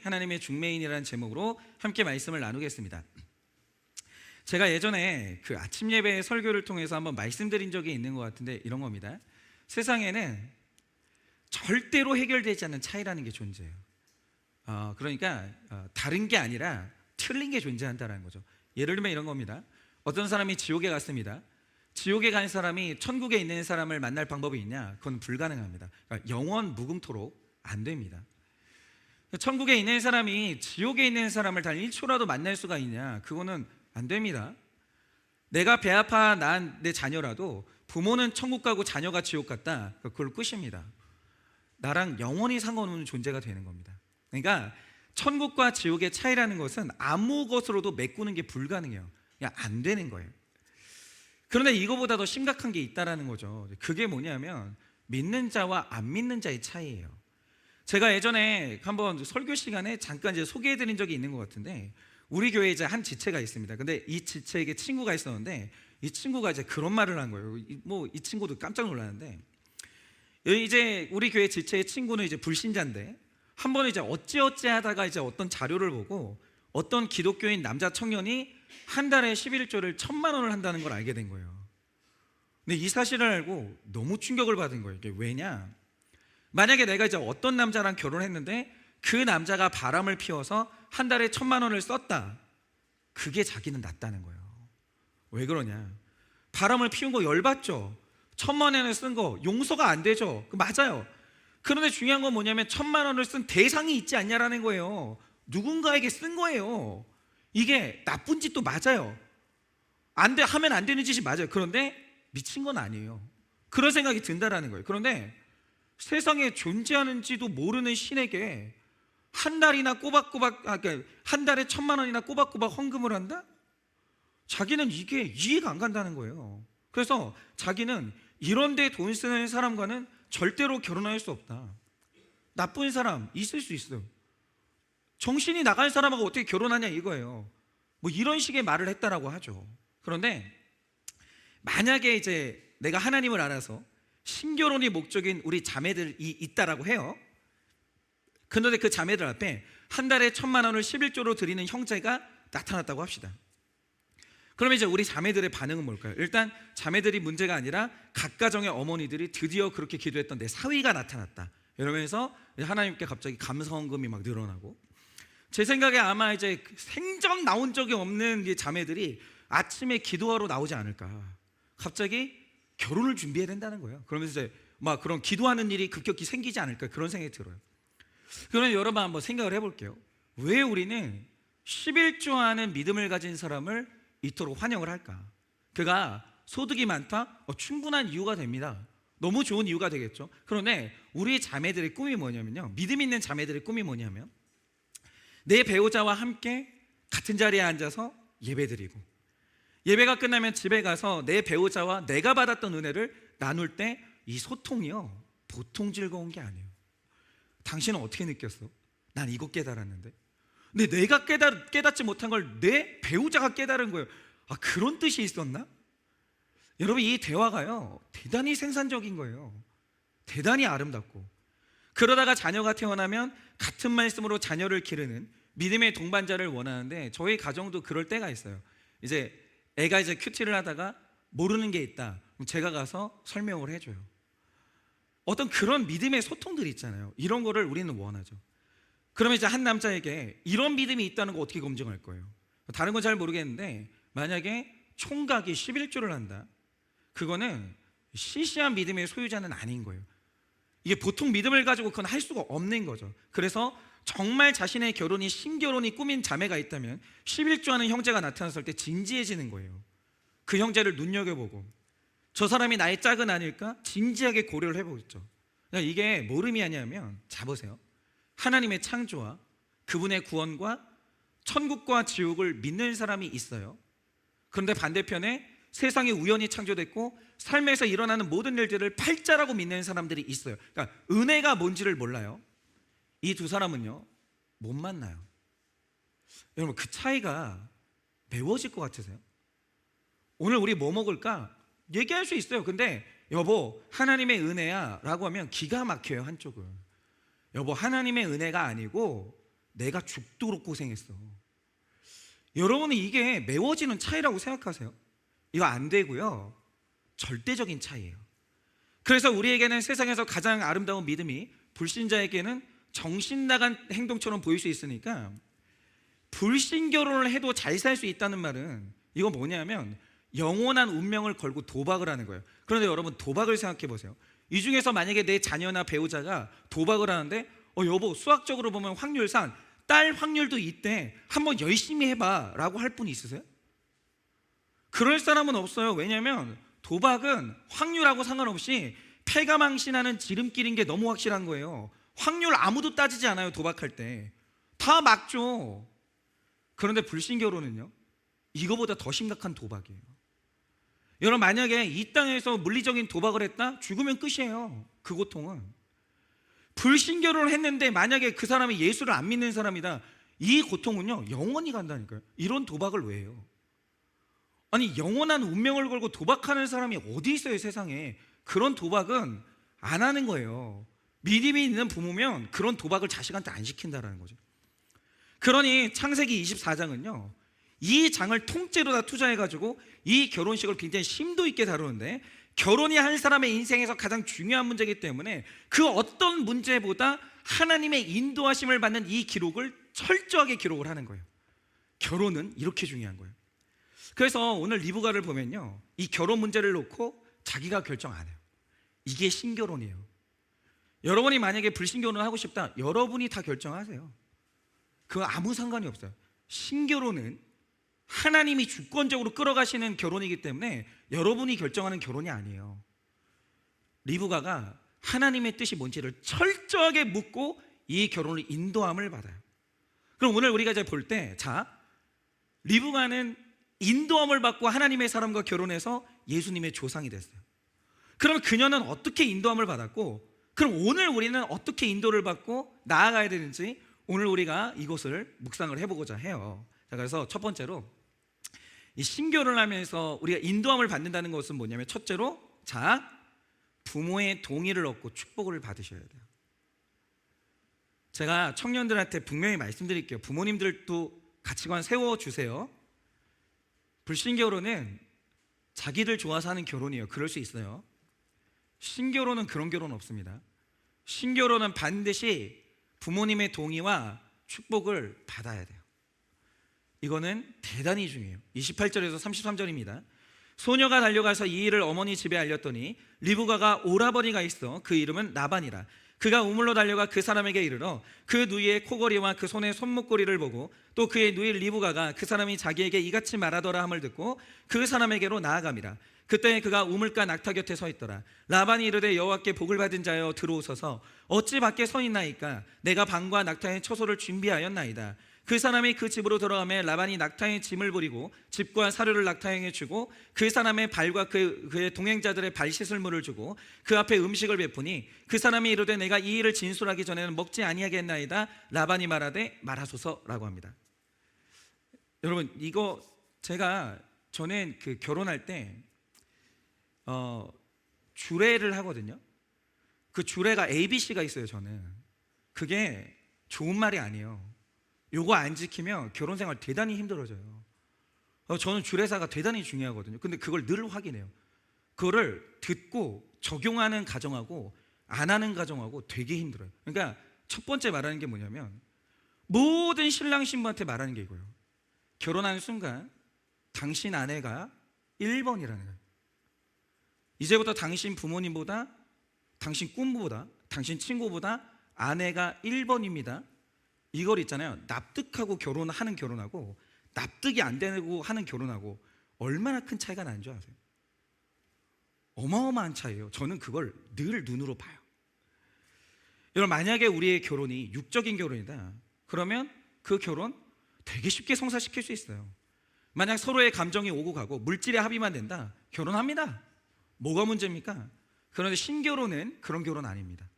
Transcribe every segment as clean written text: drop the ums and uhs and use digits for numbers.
하나님의 중매인이라는 제목으로 함께 말씀을 나누겠습니다. 제가 예전에 그 아침 예배 설교를 통해서 한번 말씀드린 적이 있는 것 같은데 이런 겁니다. 세상에는 절대로 해결되지 않는 차이라는 게 존재해요. 그러니까 다른 게 아니라 틀린 게 존재한다는 거죠. 예를 들면 이런 겁니다. 어떤 사람이 지옥에 갔습니다. 지옥에 간 사람이 천국에 있는 사람을 만날 방법이 있냐? 그건 불가능합니다. 그러니까 영원 무궁토록 안 됩니다. 천국에 있는 사람이 지옥에 있는 사람을 단 1초라도 만날 수가 있냐? 그거는 안 됩니다. 내가 배 아파 낳은 내 자녀라도 부모는 천국 가고 자녀가 지옥 갔다, 그걸 끝입니다. 나랑 영원히 상관없는 존재가 되는 겁니다. 그러니까 천국과 지옥의 차이라는 것은 아무 것으로도 메꾸는 게 불가능해요. 그냥 안 되는 거예요. 그런데 이거보다 더 심각한 게 있다라는 거죠. 그게 뭐냐면 믿는 자와 안 믿는 자의 차이예요. 제가 예전에 한번 설교 시간에 잠깐 이제 소개해드린 적이 있는 것 같은데, 우리 교회에 이제 한 지체가 있습니다. 근데 이 지체에게 친구가 있었는데 이 친구가 이제 그런 말을 한 거예요. 이 친구도 깜짝 놀랐는데, 이제 우리 교회 지체의 친구는 이제 불신자인데 한 번은 이제 어찌어찌 하다가 이제 어떤 자료를 보고 어떤 기독교인 남자 청년이 한 달에 11조를 1,000만 원을 한다는 걸 알게 된 거예요. 근데 이 사실을 알고 너무 충격을 받은 거예요. 이게 왜냐? 만약에 내가 이제 어떤 남자랑 결혼했는데 그 남자가 바람을 피워서 한 달에 1,000만 원을 썼다, 그게 자기는 낫다는 거예요. 왜 그러냐? 바람을 피운 거 열받죠. 1,000만 원을 쓴 거 용서가 안 되죠. 맞아요. 그런데 중요한 건 뭐냐면 1,000만 원을 쓴 대상이 있지 않냐라는 거예요. 누군가에게 쓴 거예요. 이게 나쁜 짓도 맞아요. 하면 안 되는 짓이 맞아요. 그런데 미친 건 아니에요. 그런 생각이 든다라는 거예요. 그런데 세상에 존재하는지도 모르는 신에게 한 달이나 꼬박꼬박, 그러니까 한 달에 1,000만 원이나 꼬박꼬박 헌금을 한다? 자기는 이게 이해가 안 간다는 거예요. 그래서 자기는 이런 데 돈 쓰는 사람과는 절대로 결혼할 수 없다. 나쁜 사람 있을 수 있어요. 정신이 나간 사람하고 어떻게 결혼하냐 이거예요. 뭐 이런 식의 말을 했다라고 하죠. 그런데 만약에 이제 내가 하나님을 알아서 신결혼이 목적인 우리 자매들이 있다라고 해요. 그런데 그 자매들 앞에 한 달에 1,000만 원을 11조로 드리는 형제가 나타났다고 합시다. 그러면 이제 우리 자매들의 반응은 뭘까요? 일단 자매들이 문제가 아니라 각 가정의 어머니들이 드디어 그렇게 기도했던 내 사위가 나타났다 이러면서 하나님께 갑자기 감사헌금이 막 늘어나고, 제 생각에 아마 이제 생전 나온 적이 없는 이 자매들이 아침에 기도하러 나오지 않을까. 갑자기 결혼을 준비해야 된다는 거예요. 그러면서 이제 막 그런 기도하는 일이 급격히 생기지 않을까, 그런 생각이 들어요. 그러면 여러분 한번 생각을 해볼게요. 왜 우리는 11조 하는 믿음을 가진 사람을 이토록 환영을 할까? 그가 소득이 많다? 충분한 이유가 됩니다. 너무 좋은 이유가 되겠죠. 그런데 우리 자매들의 꿈이 뭐냐면요, 믿음 있는 자매들의 꿈이 뭐냐면 내 배우자와 함께 같은 자리에 앉아서 예배드리고, 예배가 끝나면 집에 가서 내 배우자와 내가 받았던 은혜를 나눌 때 이 소통이요 보통 즐거운 게 아니에요. 당신은 어떻게 느꼈어? 난 이거 깨달았는데. 근데 내가 깨닫지 못한 걸 내 배우자가 깨달은 거예요. 그런 뜻이 있었나? 여러분, 이 대화가요 대단히 생산적인 거예요. 대단히 아름답고, 그러다가 자녀가 태어나면 같은 말씀으로 자녀를 기르는 믿음의 동반자를 원하는데, 저희 가정도 그럴 때가 있어요. 이제 애가 이제 큐티를 하다가 모르는 게 있다, 그럼 제가 가서 설명을 해줘요. 어떤 그런 믿음의 소통들이 있잖아요. 이런 거를 우리는 원하죠. 그러면 이제 한 남자에게 이런 믿음이 있다는 거 어떻게 검증할 거예요? 다른 건 잘 모르겠는데 만약에 총각이 11조를 한다, 그거는 시시한 믿음의 소유자는 아닌 거예요. 이게 보통 믿음을 가지고 그건 할 수가 없는 거죠. 그래서 정말 자신의 결혼이 신결혼이 꿈인 자매가 있다면 11조 하는 형제가 나타났을 때 진지해지는 거예요. 그 형제를 눈여겨보고 저 사람이 나의 짝은 아닐까 진지하게 고려를 해보겠죠. 그러니까 이게 뭘 의미하냐면, 자 보세요. 하나님의 창조와 그분의 구원과 천국과 지옥을 믿는 사람이 있어요. 그런데 반대편에 세상이 우연히 창조됐고 삶에서 일어나는 모든 일들을 팔자라고 믿는 사람들이 있어요. 그러니까 은혜가 뭔지를 몰라요. 이 두 사람은요 못 만나요. 여러분, 그 차이가 매워질 것 같으세요? 오늘 우리 뭐 먹을까? 얘기할 수 있어요. 근데 여보 하나님의 은혜야 라고 하면 기가 막혀요. 한쪽은 여보 하나님의 은혜가 아니고 내가 죽도록 고생했어. 여러분은 이게 메워지는 차이라고 생각하세요? 이거 안 되고요, 절대적인 차이예요. 그래서 우리에게는 세상에서 가장 아름다운 믿음이 불신자에게는 정신 나간 행동처럼 보일 수 있으니까, 불신결혼을 해도 잘 살 수 있다는 말은 이거 뭐냐면 영원한 운명을 걸고 도박을 하는 거예요. 그런데 여러분, 도박을 생각해 보세요. 이 중에서 만약에 내 자녀나 배우자가 도박을 하는데 여보, 수학적으로 보면 확률상 딸 확률도 있대, 한번 열심히 해봐 라고 할 분이 있으세요? 그럴 사람은 없어요. 왜냐하면 도박은 확률하고 상관없이 패가망신하는 지름길인 게 너무 확실한 거예요. 확률 아무도 따지지 않아요. 도박할 때 다 막죠. 그런데 불신결혼은요, 이거보다 더 심각한 도박이에요. 여러분, 만약에 이 땅에서 물리적인 도박을 했다? 죽으면 끝이에요. 그 고통은. 불신결혼을 했는데 만약에 그 사람이 예수를 안 믿는 사람이다, 이 고통은요 영원히 간다니까요. 이런 도박을 왜 해요? 아니, 영원한 운명을 걸고 도박하는 사람이 어디 있어요, 세상에. 그런 도박은 안 하는 거예요. 믿음이 있는 부모면 그런 도박을 자식한테 안 시킨다라는 거죠. 그러니 창세기 24장은요 이 장을 통째로 다 투자해가지고 이 결혼식을 굉장히 심도 있게 다루는데, 결혼이 한 사람의 인생에서 가장 중요한 문제이기 때문에 그 어떤 문제보다 하나님의 인도하심을 받는 이 기록을 철저하게 기록을 하는 거예요. 결혼은 이렇게 중요한 거예요. 그래서 오늘 리브가를 보면요, 이 결혼 문제를 놓고 자기가 결정 안 해요. 이게 신결혼이에요. 여러분이 만약에 불신결혼을 하고 싶다, 여러분이 다 결정하세요. 그거 아무 상관이 없어요. 신결혼은 하나님이 주권적으로 끌어가시는 결혼이기 때문에 여러분이 결정하는 결혼이 아니에요. 리브가가 하나님의 뜻이 뭔지를 철저하게 묻고 이 결혼을 인도함을 받아요. 그럼 오늘 우리가 이제 볼 때, 리브가는 인도함을 받고 하나님의 사람과 결혼해서 예수님의 조상이 됐어요. 그럼 그녀는 어떻게 인도함을 받았고, 그럼 오늘 우리는 어떻게 인도를 받고 나아가야 되는지 오늘 우리가 이것을 묵상을 해보고자 해요. 자, 그래서 첫 번째로 이 신결혼을 하면서 우리가 인도함을 받는다는 것은 뭐냐면, 첫째로 부모의 동의를 얻고 축복을 받으셔야 돼요. 제가 청년들한테 분명히 말씀드릴게요. 부모님들도 가치관 세워주세요. 불신결혼은 자기들 좋아서 하는 결혼이에요. 그럴 수 있어요. 신결혼은 그런 결혼 없습니다. 신결혼은 반드시 부모님의 동의와 축복을 받아야 돼요. 이거는 대단히 중요해요. 28절에서 33절입니다. 소녀가 달려가서 이 일을 어머니 집에 알렸더니 리브가가 오라버니가 있어 그 이름은 라반이라. 그가 우물로 달려가 그 사람에게 이르러 그 누이의 코걸이와 그 손의 손목걸이를 보고 또 그의 누이 리브가가 그 사람이 자기에게 이같이 말하더라 함을 듣고 그 사람에게로 나아감이라. 그때 그가 우물가 낙타 곁에 서 있더라. 라반이 이르되 여호와께 복을 받은 자여 들어오소서. 어찌 밖에 서 있나이까? 내가 방과 낙타의 처소를 준비하였나이다. 그 사람이 그 집으로 들어가매 라반이 낙타의 짐을 부리고 집과 사료를 낙타에게 주고 그 사람의 발과 그의 동행자들의 발 씻을 물을 주고 그 앞에 음식을 베푸니 그 사람이 이르되 내가 이 일을 진술하기 전에는 먹지 아니하겠나이다. 라반이 말하되 말하소서라고 합니다. 여러분, 이거 제가 전에 그 결혼할 때 주례를 하거든요. 그 주례가 ABC가 있어요. 저는 그게 좋은 말이 아니에요. 요거 안 지키면 결혼 생활 대단히 힘들어져요. 저는 주례사가 대단히 중요하거든요. 근데 그걸 늘 확인해요. 그거를 듣고 적용하는 가정하고 안 하는 가정하고 되게 힘들어요. 그러니까 첫 번째 말하는 게 뭐냐면, 모든 신랑 신부한테 말하는 게 이거예요. 결혼하는 순간 당신 아내가 1번이라는 거예요. 이제부터 당신 부모님보다, 당신 꿈보다, 당신 친구보다 아내가 1번입니다. 이걸 있잖아요. 납득하고 결혼하는 결혼하고 납득이 안 되고 하는 결혼하고 얼마나 큰 차이가 나는 줄 아세요? 어마어마한 차이예요. 저는 그걸 늘 눈으로 봐요. 여러분, 만약에 우리의 결혼이 육적인 결혼이다, 그러면 그 결혼 되게 쉽게 성사시킬 수 있어요. 만약 서로의 감정이 오고 가고 물질의 합의만 된다, 결혼합니다. 뭐가 문제입니까? 그런데 신결혼은 그런 결혼 아닙니다.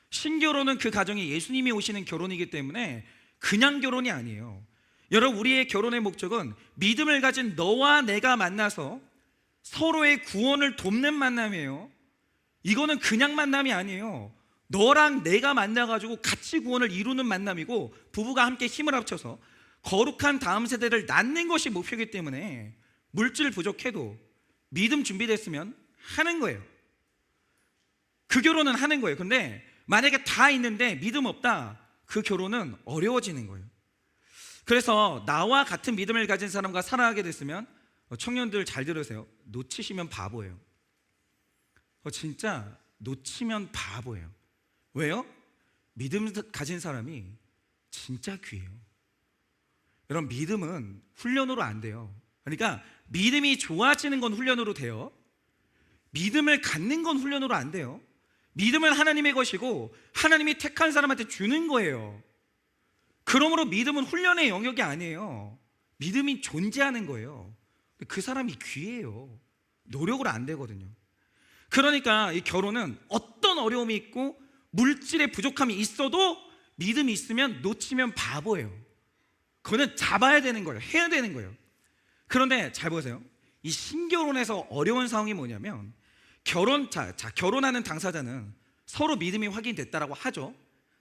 신결혼은 그 가정에 예수님이 오시는 결혼이기 때문에 그냥 결혼이 아니에요. 여러분, 우리의 결혼의 목적은 믿음을 가진 너와 내가 만나서 서로의 구원을 돕는 만남이에요. 이거는 그냥 만남이 아니에요. 너랑 내가 만나가지고 같이 구원을 이루는 만남이고, 부부가 함께 힘을 합쳐서 거룩한 다음 세대를 낳는 것이 목표이기 때문에 물질 부족해도 믿음 준비됐으면 하는 거예요. 그 결혼은 하는 거예요. 근데 만약에 다 있는데 믿음 없다, 그 결혼은 어려워지는 거예요. 그래서 나와 같은 믿음을 가진 사람과 살아가게 됐으면, 청년들 잘 들으세요. 놓치시면 바보예요. 진짜 놓치면 바보예요. 왜요? 믿음 가진 사람이 진짜 귀해요. 여러분, 믿음은 훈련으로 안 돼요. 그러니까 믿음이 좋아지는 건 훈련으로 돼요. 믿음을 갖는 건 훈련으로 안 돼요. 믿음은 하나님의 것이고 하나님이 택한 사람한테 주는 거예요. 그러므로 믿음은 훈련의 영역이 아니에요. 믿음이 존재하는 거예요. 그 사람이 귀해요. 노력으로 안 되거든요. 그러니까 이 결혼은 어떤 어려움이 있고 물질의 부족함이 있어도 믿음이 있으면 놓치면 바보예요. 그거는 잡아야 되는 거예요. 해야 되는 거예요. 그런데 잘 보세요. 이 신결혼에서 어려운 상황이 뭐냐면, 결혼하는 당사자는 서로 믿음이 확인됐다라고 하죠.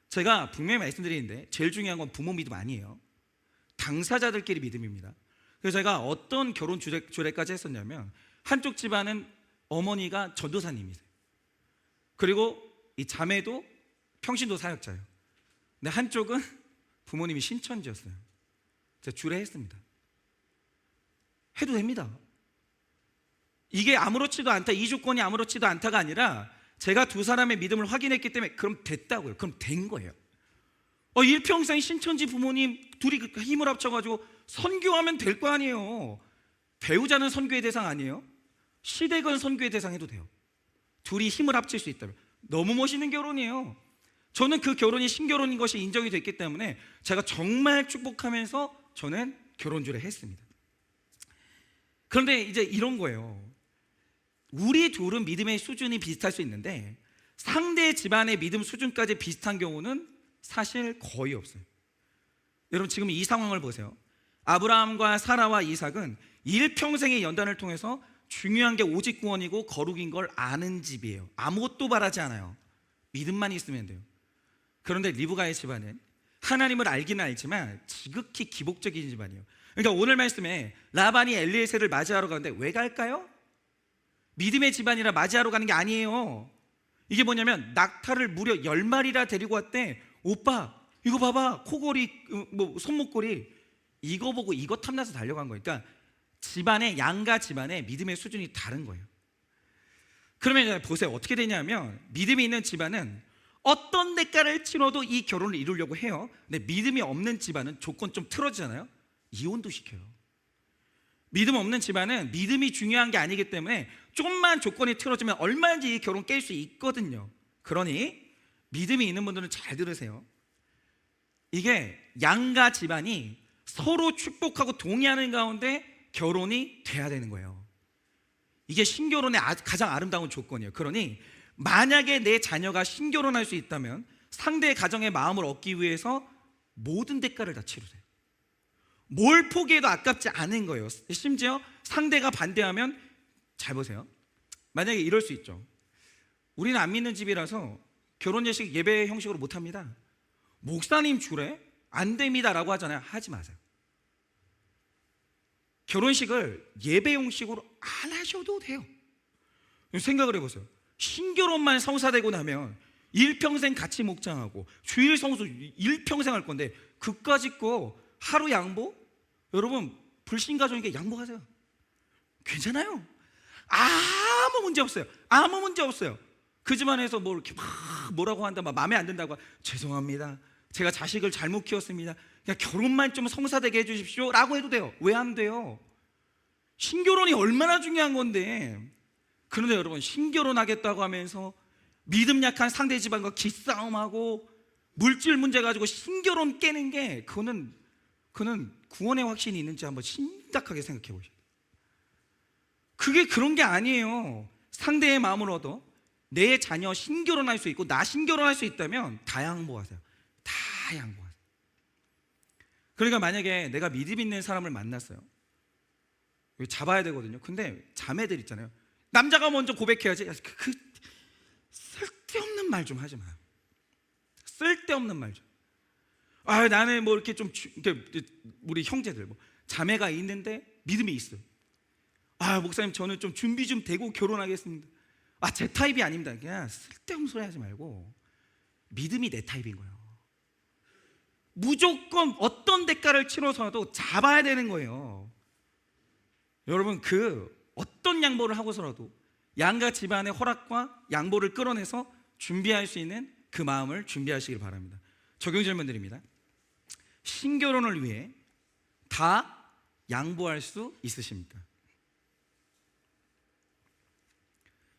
제가 분명히 말씀드리는데 제일 중요한 건 부모 믿음 아니에요. 당사자들끼리 믿음입니다. 그래서 제가 어떤 결혼 주례까지 했었냐면, 한쪽 집안은 어머니가 전도사님이세요. 그리고 이 자매도 평신도 사역자예요. 근데 한쪽은 부모님이 신천지였어요. 제가 주례했습니다. 해도 됩니다. 이게 아무렇지도 않다, 이 조건이 아무렇지도 않다가 아니라 제가 두 사람의 믿음을 확인했기 때문에 그럼 됐다고요. 그럼 된 거예요. 일평생 신천지 부모님 둘이 힘을 합쳐가지고 선교하면 될 거 아니에요. 배우자는 선교의 대상 아니에요? 시댁은 선교의 대상 해도 돼요. 둘이 힘을 합칠 수 있다면. 너무 멋있는 결혼이에요. 저는 그 결혼이 신결혼인 것이 인정이 됐기 때문에 제가 정말 축복하면서 저는 결혼주례 했습니다. 그런데 이제 이런 거예요. 우리 둘은 믿음의 수준이 비슷할 수 있는데 상대 집안의 믿음 수준까지 비슷한 경우는 사실 거의 없어요. 여러분, 지금 이 상황을 보세요. 아브라함과 사라와 이삭은 일평생의 연단을 통해서 중요한 게 오직 구원이고 거룩인 걸 아는 집이에요. 아무것도 바라지 않아요. 믿음만 있으면 돼요. 그런데 리브가의 집안은 하나님을 알기는 알지만 지극히 기복적인 집안이에요. 그러니까 오늘 말씀에 라반이 엘리에셀을 맞이하러 가는데 왜 갈까요? 믿음의 집안이라 맞이하러 가는 게 아니에요. 이게 뭐냐면 낙타를 무려 10마리나 데리고 왔대. 오빠 이거 봐봐, 코골이, 손목골이, 이거 보고 이거 탐나서 달려간 거예요. 그러니까 집안의, 양가 집안의 믿음의 수준이 다른 거예요. 그러면 보세요. 어떻게 되냐면, 믿음이 있는 집안은 어떤 대가를 치러도 이 결혼을 이루려고 해요. 근데 믿음이 없는 집안은 조건 좀 틀어지잖아요. 이혼도 시켜요. 믿음 없는 집안은 믿음이 중요한 게 아니기 때문에 좀만 조건이 틀어지면 얼마든지 이 결혼 깰 수 있거든요. 그러니 믿음이 있는 분들은 잘 들으세요. 이게 양가 집안이 서로 축복하고 동의하는 가운데 결혼이 돼야 되는 거예요. 이게 신결혼의 가장 아름다운 조건이에요. 그러니 만약에 내 자녀가 신결혼할 수 있다면 상대의 가정의 마음을 얻기 위해서 모든 대가를 다 치르세요. 뭘 포기해도 아깝지 않은 거예요. 심지어 상대가 반대하면, 잘 보세요. 만약에 이럴 수 있죠. 우리는 안 믿는 집이라서 결혼 예식 예배 형식으로 못 합니다. 목사님 주례 안 됩니다 라고 하잖아요. 하지 마세요. 결혼식을 예배 형식으로 안 하셔도 돼요. 생각을 해보세요. 신결혼만 성사되고 나면 일평생 같이 목장하고 주일 성수 일평생 할 건데 그까짓 거 하루 양보? 여러분, 불신가족에게 양보하세요. 괜찮아요. 아무 문제 없어요. 아무 문제 없어요. 그 집안에서 뭐 이렇게 막 뭐라고 한다, 막 마음에 안 든다고, 죄송합니다, 제가 자식을 잘못 키웠습니다, 그냥 결혼만 좀 성사되게 해주십시오 라고 해도 돼요. 왜 안 돼요? 신결혼이 얼마나 중요한 건데. 그런데 여러분, 신결혼하겠다고 하면서 믿음 약한 상대 집안과 기싸움하고 물질 문제 가지고 신결혼 깨는 게, 그거는 구원의 확신이 있는지 한번 심각하게 생각해 보시죠. 그게 그런 게 아니에요. 상대의 마음을 얻어 내 자녀 신결혼할 수 있고 나 신결혼할 수 있다면 다 양보하세요. 다 양보하세요. 그러니까 만약에 내가 믿음 있는 사람을 만났어요. 잡아야 되거든요. 근데 자매들 있잖아요. 남자가 먼저 고백해야지. 그 쓸데없는 말 좀 하지 마요. 쓸데없는 말죠. 아, 나는 뭐 이렇게 좀 이렇게 우리 형제들 뭐 자매가 있는데 믿음이 있어요. 아, 목사님 저는 좀 준비 좀 되고 결혼하겠습니다. 아, 제 타입이 아닙니다. 그냥 쓸데없는 소리 하지 말고 믿음이 내 타입인 거예요. 무조건 어떤 대가를 치러서라도 잡아야 되는 거예요. 여러분, 그 어떤 양보를 하고서라도 양가 집안의 허락과 양보를 끌어내서 준비할 수 있는 그 마음을 준비하시길 바랍니다. 적용 질문 드립니다. 신결혼을 위해 다 양보할 수 있으십니까?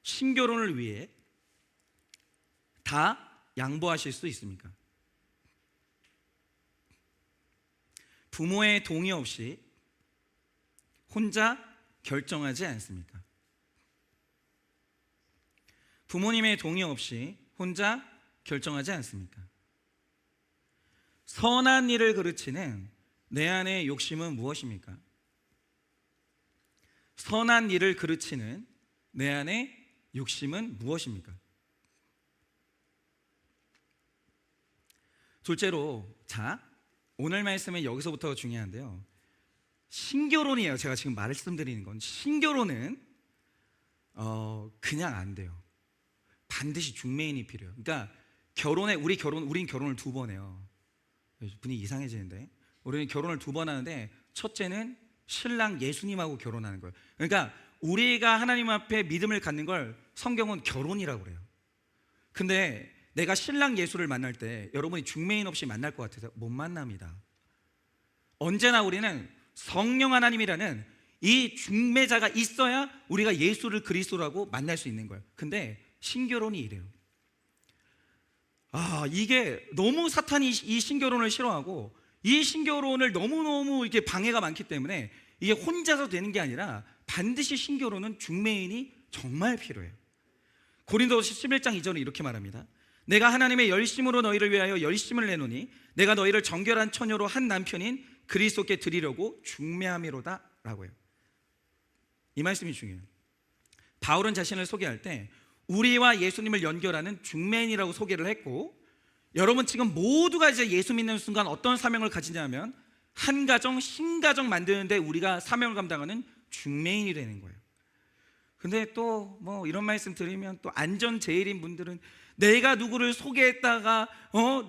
신결혼을 위해 다 양보하실 수 있습니까? 부모의 동의 없이 혼자 결정하지 않습니까? 부모님의 동의 없이 혼자 결정하지 않습니까? 선한 일을 그르치는 내 안의 욕심은 무엇입니까? 선한 일을 그르치는 내 안의 욕심은 무엇입니까? 둘째로, 자, 오늘 말씀은 여기서부터가 중요한데요. 신결혼이에요. 제가 지금 말씀드리는 건 신결혼은 그냥 안 돼요. 반드시 중매인이 필요해요. 그러니까 우린 결혼을 2번 해요. 분위기 이상해지는데, 우리는 결혼을 2번 하는데, 첫째는 신랑 예수님하고 결혼하는 거예요. 그러니까 우리가 하나님 앞에 믿음을 갖는 걸 성경은 결혼이라고 그래요. 근데 내가 신랑 예수를 만날 때 여러분이 중매인 없이 만날 것 같아서 못 만납니다. 언제나 우리는 성령 하나님이라는 이 중매자가 있어야 우리가 예수를 그리스도라고 만날 수 있는 거예요. 근데 신결혼이 이래요. 이게 너무 사탄이 이 신결혼을 싫어하고 이 신결혼을 너무너무 이렇게 방해가 많기 때문에 이게 혼자서 되는 게 아니라 반드시 신결혼은 중매인이 정말 필요해요. 고린도서 11장 2절에 이렇게 말합니다. 내가 하나님의 열심으로 너희를 위하여 열심을 내노니 내가 너희를 정결한 처녀로 한 남편인 그리스도께 드리려고 중매함이로다 라고 해요. 이 말씀이 중요해요. 바울은 자신을 소개할 때 우리와 예수님을 연결하는 중매인이라고 소개를 했고, 여러분 지금 모두가 이제 예수 믿는 순간 어떤 사명을 가지냐면 한 가정, 신가정 만드는데 우리가 사명을 감당하는 중매인이 되는 거예요. 근데 또 뭐 이런 말씀 드리면 또 안전제일인 분들은 내가 누구를 소개했다가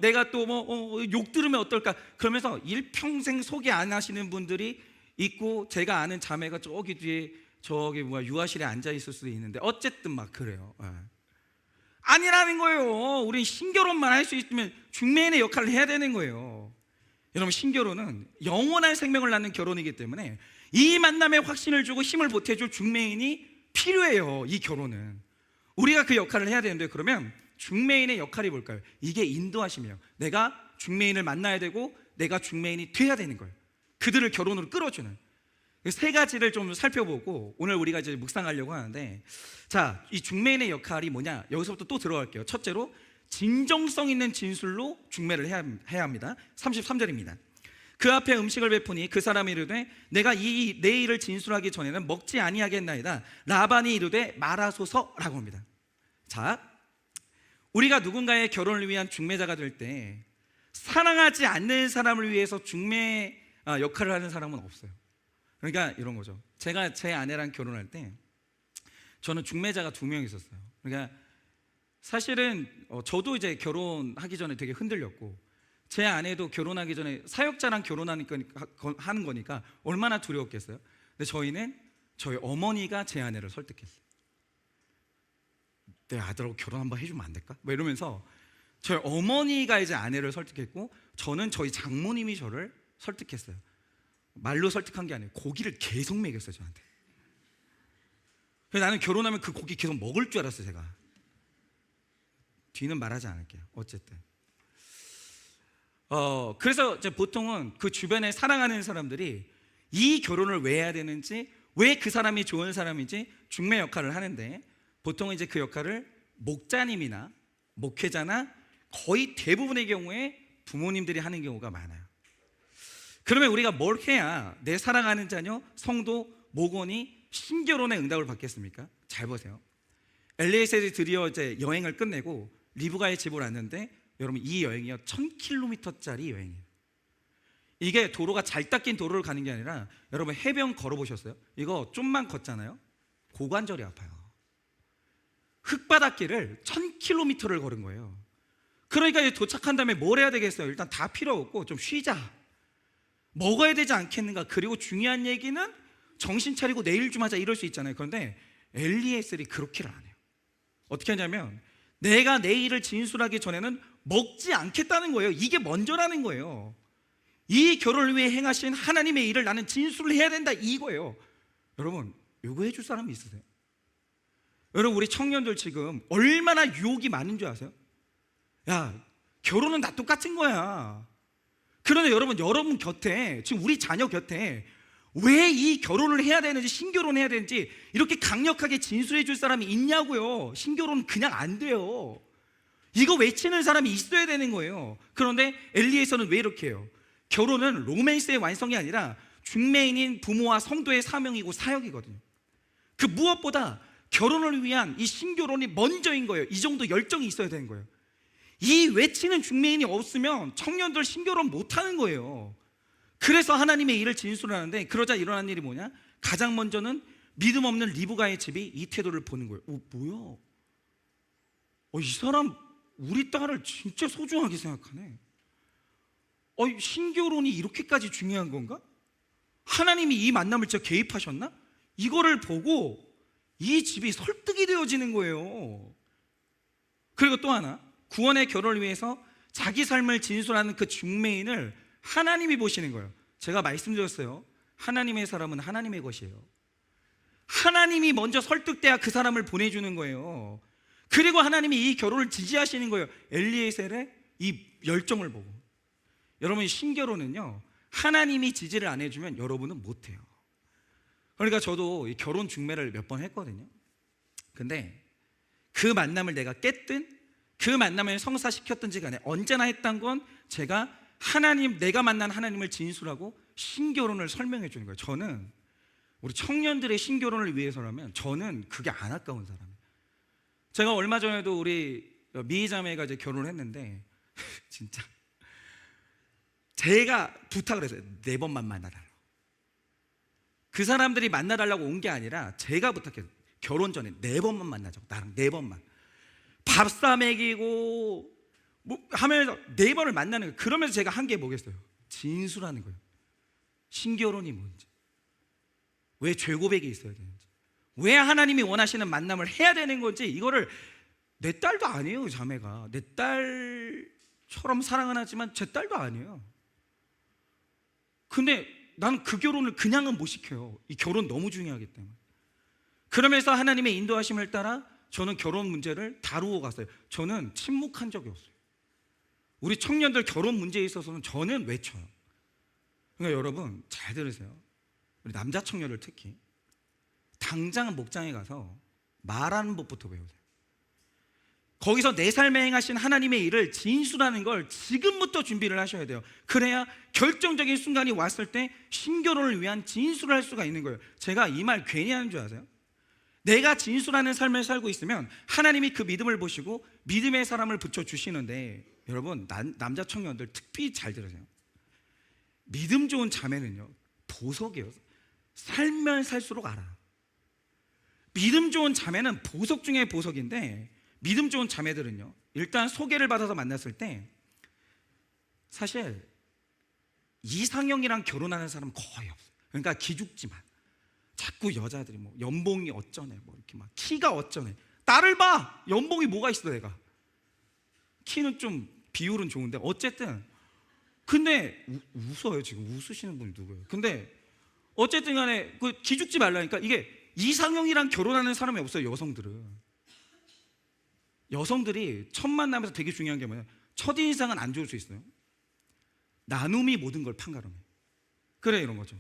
내가 또 욕 들으면 어떨까 그러면서 일평생 소개 안 하시는 분들이 있고, 제가 아는 자매가 저기 뒤에 유아실에 앉아 있을 수도 있는데 어쨌든 막 그래요. 아니라는 거예요. 우린 신결혼만 할 수 있으면 중매인의 역할을 해야 되는 거예요. 여러분, 신결혼은 영원한 생명을 낳는 결혼이기 때문에 이 만남에 확신을 주고 힘을 보태줄 중매인이 필요해요. 이 결혼은 우리가 그 역할을 해야 되는데, 그러면 중매인의 역할이 뭘까요? 이게 인도하심이에요. 내가 중매인을 만나야 되고 내가 중매인이 돼야 되는 거예요. 그들을 결혼으로 끌어주는 세 가지를 좀 살펴보고 오늘 우리가 이제 묵상하려고 하는데, 자, 이 중매인의 역할이 뭐냐? 여기서부터 또 들어갈게요. 첫째로, 진정성 있는 진술로 중매를 해야 합니다. 33절입니다. 그 앞에 음식을 베푸니 그 사람이 이르되 내가 내 일을 진술하기 전에는 먹지 아니하겠나이다. 라반이 이르되 말하소서라고 합니다. 자, 우리가 누군가의 결혼을 위한 중매자가 될 때 사랑하지 않는 사람을 위해서 중매 역할을 하는 사람은 없어요. 그러니까 이런 거죠. 제가 제 아내랑 결혼할 때 저는 중매자가 2명 있었어요. 그러니까 사실은 저도 이제 결혼하기 전에 되게 흔들렸고, 제 아내도 결혼하기 전에 사역자랑 하는 거니까 얼마나 두려웠겠어요. 근데 저희는 저희 어머니가 제 아내를 설득했어요. 내 아들하고 결혼 한번 해주면 안 될까? 뭐 이러면서 저희 어머니가 이제 아내를 설득했고, 저는 저희 장모님이 저를 설득했어요. 말로 설득한 게 아니에요. 고기를 계속 먹였어요, 저한테. 그래서 나는 결혼하면 그 고기 계속 먹을 줄 알았어요, 제가. 뒤는 말하지 않을게요. 어쨌든 그래서 이제 보통은 그 주변에 사랑하는 사람들이 이 결혼을 왜 해야 되는지, 왜 그 사람이 좋은 사람인지 중매 역할을 하는데, 보통은 이제 그 역할을 목자님이나 목회자나 거의 대부분의 경우에 부모님들이 하는 경우가 많아요. 그러면 우리가 뭘 해야 내 사랑하는 자녀, 성도, 목원이 신결혼의 응답을 받겠습니까? 잘 보세요. 엘리에셀이 드디어 이제 여행을 끝내고 리브가의 집을 왔는데 여러분 이 여행이요 1000km짜리 여행이에요. 이게 도로가 잘 닦인 도로를 가는 게 아니라 여러분 해변 걸어보셨어요? 이거 좀만 걷잖아요, 고관절이 아파요. 흙바닥길을 1000km를 걸은 거예요. 그러니까 이제 도착한 다음에 뭘 해야 되겠어요? 일단 다 필요 없고 좀 쉬자, 먹어야 되지 않겠는가. 그리고 중요한 얘기는 정신 차리고 내일 좀 하자, 이럴 수 있잖아요. 그런데 엘리에셀이 그렇게를 안 해요. 어떻게 하냐면 내가 내일을 진술하기 전에는 먹지 않겠다는 거예요. 이게 먼저라는 거예요. 이 결혼을 위해 행하신 하나님의 일을 나는 진술을 해야 된다, 이거예요. 여러분 이거 해줄 사람이 있으세요? 여러분 우리 청년들 지금 얼마나 유혹이 많은 줄 아세요? 야, 결혼은 다 똑같은 거야. 그런데 여러분 곁에, 지금 우리 자녀 곁에 왜 이 결혼을 해야 되는지, 신결혼해야 되는지 이렇게 강력하게 진술해 줄 사람이 있냐고요. 신결혼 그냥 안 돼요. 이거 외치는 사람이 있어야 되는 거예요. 그런데 엘리에서는 왜 이렇게 해요? 결혼은 로맨스의 완성이 아니라 중매인인 부모와 성도의 사명이고 사역이거든요. 그 무엇보다 결혼을 위한 이 신결혼이 먼저인 거예요. 이 정도 열정이 있어야 되는 거예요. 이 외치는 중매인이 없으면 청년들 신결혼 못하는 거예요. 그래서 하나님의 일을 진술하는데, 그러자 일어난 일이 뭐냐? 가장 먼저는 믿음 없는 리브가의 집이 이 태도를 보는 거예요. 뭐야? 이 사람 우리 딸을 진짜 소중하게 생각하네. 신결혼이 이렇게까지 중요한 건가? 하나님이 이 만남을 진짜 개입하셨나? 이거를 보고 이 집이 설득이 되어지는 거예요. 그리고 또 하나, 구원의 결혼을 위해서 자기 삶을 진술하는 그 중매인을 하나님이 보시는 거예요. 제가 말씀드렸어요. 하나님의 사람은 하나님의 것이에요. 하나님이 먼저 설득돼야 그 사람을 보내주는 거예요. 그리고 하나님이 이 결혼을 지지하시는 거예요. 엘리에셀의 이 열정을 보고. 여러분 신결혼은요, 하나님이 지지를 안 해주면 여러분은 못해요. 그러니까 저도 이 결혼 중매를 몇 번 했거든요. 근데 그 만남을 내가 깼든 그 만남을 성사시켰든지 간에 언제나 했던 건 제가 내가 만난 하나님을 진술하고 신결혼을 설명해 주는 거예요. 저는 우리 청년들의 신결혼을 위해서라면 저는 그게 안 아까운 사람이에요. 제가 얼마 전에도 우리 미희자매가 이제 결혼을 했는데 진짜 제가 부탁을 했어요. 4번만 만나달라고. 그 사람들이 만나달라고 온 게 아니라 제가 부탁했어요. 결혼 전에 4번만 만나자고, 나랑 4번만 밥 사 먹이고 하면서 4번을 만나는 거예요. 그러면서 제가 한 게 뭐겠어요? 진술하는 거예요. 신결혼이 뭔지, 왜 죄고백이 있어야 되는지, 왜 하나님이 원하시는 만남을 해야 되는 건지. 이거를 내 딸도 아니에요. 자매가 내 딸처럼 사랑은 하지만 제 딸도 아니에요. 근데 나는 그 결혼을 그냥은 못 시켜요. 이 결혼 너무 중요하기 때문에. 그러면서 하나님의 인도하심을 따라 저는 결혼 문제를 다루어 갔어요. 저는 침묵한 적이 없어요. 우리 청년들 결혼 문제에 있어서는 저는 외쳐요. 그러니까 여러분 잘 들으세요. 우리 남자 청년들 특히 당장 목장에 가서 말하는 법부터 배우세요. 거기서 내 삶에 행하신 하나님의 일을 진술하는 걸 지금부터 준비를 하셔야 돼요. 그래야 결정적인 순간이 왔을 때 신결혼을 위한 진술을 할 수가 있는 거예요. 제가 이 말 괜히 하는 줄 아세요? 내가 진술하는 삶을 살고 있으면 하나님이 그 믿음을 보시고 믿음의 사람을 붙여주시는데, 여러분 남자 청년들 특히 잘 들으세요. 믿음 좋은 자매는요 보석이에요. 살면 살수록 알아. 믿음 좋은 자매는 보석 중에 보석인데, 믿음 좋은 자매들은요 일단 소개를 받아서 만났을 때 사실 이상형이랑 결혼하는 사람은 거의 없어요. 그러니까 기죽지만 자꾸 여자들이 뭐 연봉이 어쩌네, 뭐 이렇게 막 키가 어쩌네. 나를 봐, 연봉이 뭐가 있어. 내가 키는 좀 비율은 좋은데 어쨌든. 근데 웃어요. 지금 웃으시는 분이 누구예요? 근데 어쨌든 간에 그 기죽지 말라니까. 이게 이상형이랑 결혼하는 사람이 없어요. 여성들이 첫 만남에서 되게 중요한 게 뭐냐, 첫인상은 안 좋을 수 있어요. 나눔이 모든 걸 판가름해. 그래, 이런 거죠.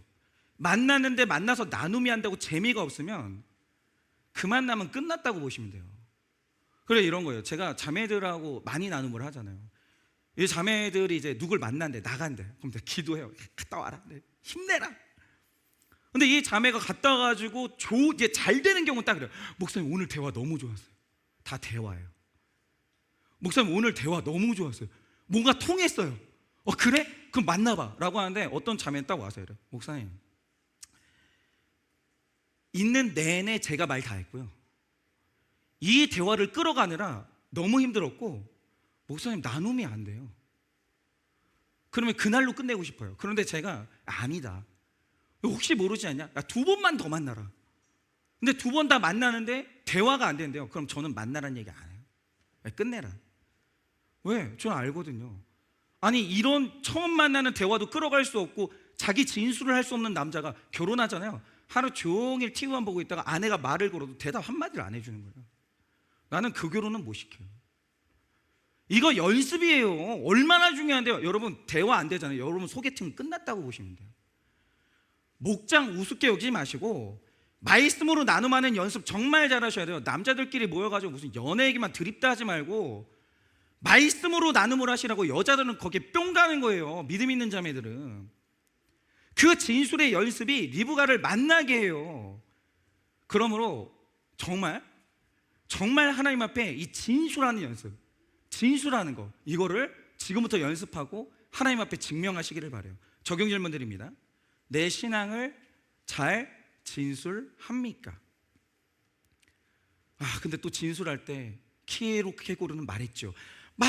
만났는데 만나서 나눔이 한다고 재미가 없으면 그 만남은 끝났다고 보시면 돼요. 그래, 이런 거예요. 제가 자매들하고 많이 나눔을 하잖아요. 이 자매들이 이제 누굴 만난대, 나간대. 그럼 내가 기도해요. 갔다 와라, 힘내라. 근데 이 자매가 갔다 와가지고 이제 잘 되는 경우는 딱 그래요. 목사님 오늘 대화 너무 좋았어요. 다 대화예요. 목사님 오늘 대화 너무 좋았어요. 뭔가 통했어요. 그래? 그럼 만나봐 라고 하는데 어떤 자매는 딱 와서 이래요. 목사님, 있는 내내 제가 말 다 했고요, 이 대화를 끌어가느라 너무 힘들었고 목사님 나눔이 안 돼요. 그러면 그날로 끝내고 싶어요. 그런데 제가 아니다, 혹시 모르지 않냐? 야, 2번만 더 만나라. 근데 2번 다 만나는데 대화가 안 된대요. 그럼 저는 만나라는 얘기 안 해요. 끝내라. 왜? 저는 알거든요. 아니, 이런 처음 만나는 대화도 끌어갈 수 없고 자기 진술을 할 수 없는 남자가 결혼하잖아요. 하루 종일 TV만 보고 있다가 아내가 말을 걸어도 대답 한마디를 안 해주는 거예요. 나는 그 결혼은 못 시켜요. 이거 연습이에요. 얼마나 중요한데요. 여러분, 대화 안 되잖아요. 여러분 소개팅 끝났다고 보시면 돼요. 목장 우습게 여기지 마시고 말씀으로 나눔하는 연습 정말 잘하셔야 돼요. 남자들끼리 모여가지고 무슨 연애 얘기만 드립다 하지 말고 말씀으로 나눔을 하시라고. 여자들은 거기에 뿅 가는 거예요. 믿음 있는 자매들은. 그 진술의 연습이 리브가를 만나게 해요. 그러므로 정말 하나님 앞에 이 진술하는 연습, 진술하는 거, 이거를 지금부터 연습하고 하나님 앞에 증명하시기를 바라요. 적용 질문 드립니다. 내 신앙을 잘 진술합니까? 근데 또 진술할 때 키에로케고르는 말했죠. 막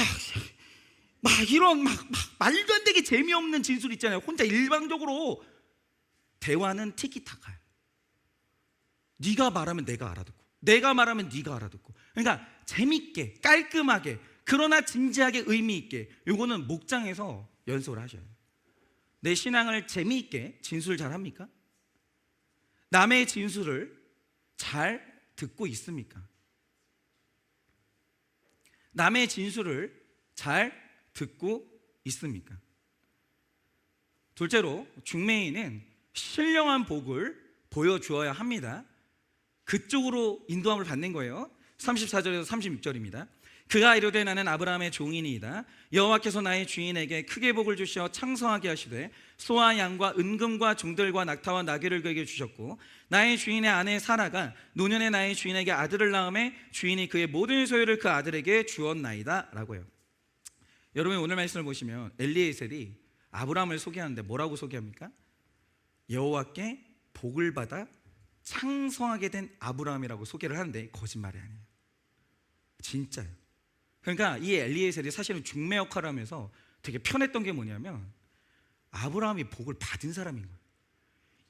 이런 말도 안 되게 재미없는 진술 있잖아요. 혼자 일방적으로. 대화는 티키타카야. 네가 말하면 내가 알아듣고, 내가 말하면 네가 알아듣고. 그러니까 재밌게, 깔끔하게, 그러나 진지하게 의미 있게. 이거는 목장에서 연습을 하셔요. 내 신앙을 재미있게 진술 잘 합니까? 남의 진술을 잘 듣고 있습니까? 남의 진술을 잘 듣고 있습니까? 둘째로, 중매인은 신령한 복을 보여주어야 합니다. 그쪽으로 인도함을 받는 거예요. 34절에서 36절입니다. 그가 이르되 나는 아브라함의 종이니이다. 여호와께서 나의 주인에게 크게 복을 주시어 창성하게 하시되 소와 양과 은금과 종들과 낙타와 나귀를 그에게 주셨고 나의 주인의 아내 사라가 노년에 나의 주인에게 아들을 낳음에 주인이 그의 모든 소유를 그 아들에게 주었나이다 라고요. 여러분, 오늘 말씀을 보시면 엘리에셀이 아브라함을 소개하는데 뭐라고 소개합니까? 여호와께 복을 받아 창성하게 된 아브라함이라고 소개를 하는데 거짓말이 아니에요. 진짜예요. 그러니까 이 엘리에셀이 사실은 중매 역할을 하면서 되게 편했던 게 뭐냐면 아브라함이 복을 받은 사람인 거예요.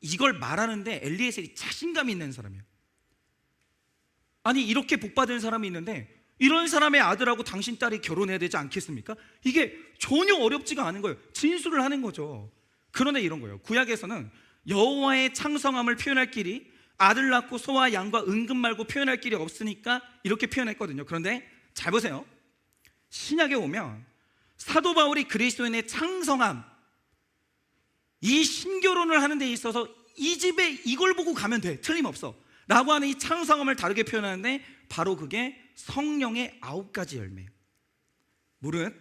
이걸 말하는데 엘리에셀이 자신감 있는 사람이에요. 아니, 이렇게 복 받은 사람이 있는데 이런 사람의 아들하고 당신 딸이 결혼해야 되지 않겠습니까? 이게 전혀 어렵지가 않은 거예요. 진술을 하는 거죠. 그런데 이런 거예요. 구약에서는 여호와의 창성함을 표현할 길이 아들 낳고 소와 양과 은금 말고 표현할 길이 없으니까 이렇게 표현했거든요. 그런데 잘 보세요. 신약에 오면 사도 바울이 그리스도인의 창성함, 이 신교론을 하는 데 있어서 이 집에 이걸 보고 가면 돼, 틀림없어 라고 하는 이 창성함을 다르게 표현하는데 바로 그게 성령의 9가지 열매예요. 무릇